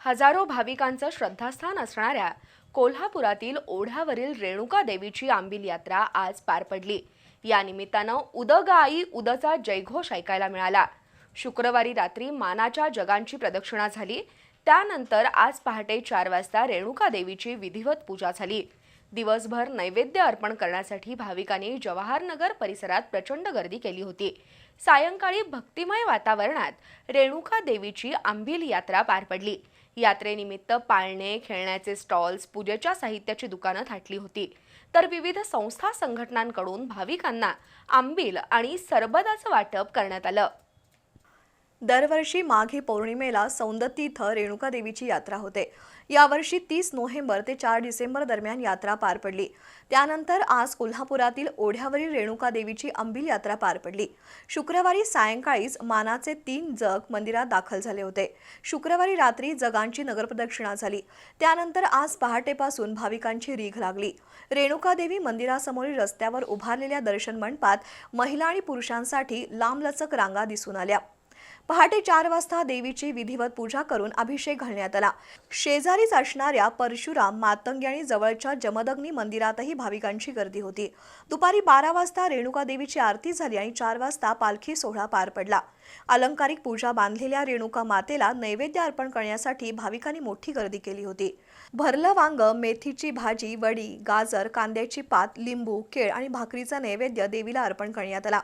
हजारो भाविकांचं श्रद्धास्थान असणाऱ्या कोल्हापुरातील ओढ्यावरील रेणुका देवीची आंबील यात्रा आज पार पडली। या निमित्तानं उदग आई उदचा जयघोष ऐकायला मिळाला। शुक्रवारी रात्री मानाच्या जगांची प्रदक्षिणा झाली। त्यानंतर आज पहाटे 4 वाजता रेणुका देवीची विधिवत पूजा झाली। दिवसभर नैवेद्य अर्पण करण्यासाठी भाविकांनी जवाहरनगर परिसरात प्रचंड गर्दी केली होती। सायंकाळी भक्तिमय वातावरणात रेणुका देवीची आंबील यात्रा पार पडली। यात्रेनिमित्त पाळणे, खेळण्याचे स्टॉल्स, पूजेच्या साहित्याची दुकानं थाटली होती। तर विविध संस्था संघटनांकडून भाविकांना आंबील आणि सरबताचं वाटप करण्यात आलं। दरवर्षी माघी पौर्णिमेला सौंदत्ती इथं रेणुका देवीची यात्रा होते। यावर्षी 30 नोव्हेंबर ते 4 डिसेंबर दरम्यान यात्रा पार पडली। त्यानंतर आज कोल्हापुरातील ओढ्यावरील रेणुका देवीची आंबील यात्रा पार पडली। शुक्रवारी सायंकाळीच मानाचे 3 जग मंदिरात दाखल झाले होते। शुक्रवारी रात्री जगांची नगरप्रदक्षिणा झाली। त्यानंतर आज पहाटेपासून भाविकांची रीघ लागली। रेणुका देवी मंदिरासमोरील रस्त्यावर उभारलेल्या दर्शन मंडपात महिला आणि पुरुषांसाठी लांबलचक रांगा दिसून आल्या। पहाटे 4 वाजता देवीची विधिवत पूजा करून अभिषेक घालण्यात आला। शेजारीच असणाऱ्या परशुराम, मातंगी आणि जवळच्या जमदग्नी मंदिरातही भाविकांची गर्दी होती। दुपारी 12 वाजता रेणुका देवीची आरती झाली आणि 4 वाजता पालखी सोहळा पार पडला। अलंकारिक पूजा बांधलेल्या रेणुका मातेला नैवेद्य अर्पण करण्यासाठी भाविकांनी मोठी गर्दी केली होती। भरलं वांग, मेथीची भाजी, वडी, गाजर, कांद्याची पात, लिंबू, केळ आणि भाकरीचा नैवेद्य देवीला अर्पण करण्यात आला।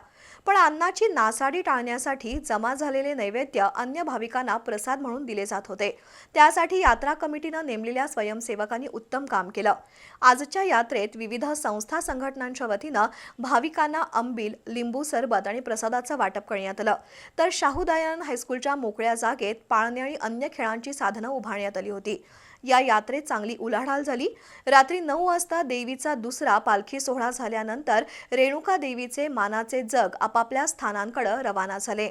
पण अन्नाची नासाडी टाळण्यासाठी जमा झालेले नैवेद्य अन्य भाविकांना प्रसाद म्हणून दिले जात होते। त्यासाठी यात्रा कमिटीनं नेमलेल्या स्वयंसेवकांनी उत्तम काम केलं। आजच्या यात्रेत विविध संस्था संघटनांच्या वतीनं भाविकांना आंबील, लिंबू सरबत आणि प्रसादाचं वाटप करण्यात आलं। तर शाहू दयानंद हायस्कूलच्या मोकळ्या जागेत पाळणे आणि अन्य खेळांची साधनं उभारण्यात आली होती। या यात्रेत चांगली उलाढाल झाली। रात्री 9 वाजता देवीचा दुसरा पालखी सोहळा झाल्यानंतर रेणुका देवीचे मानाचे जग आपापल्या स्थानांकडे रवाना झाले।